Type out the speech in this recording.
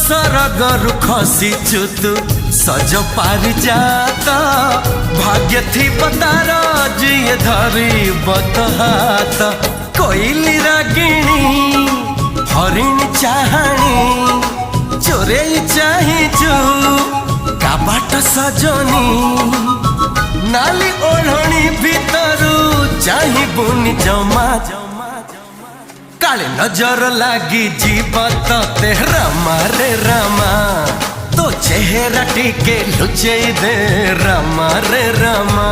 सरगरु खसीचु तू सज पारि जात भाग्य थी तार जिए धरी बतहात कोइली रागिणी हरिणी चाहाणी चोरे चाहिचु काबाट सजनी नाली ओढ़णी भीतरू चाहिबुनी जमा काले नजर लागी जीव ते रमा रे रमा तो चेहरा टिके लुचे दे रमा रे रमा।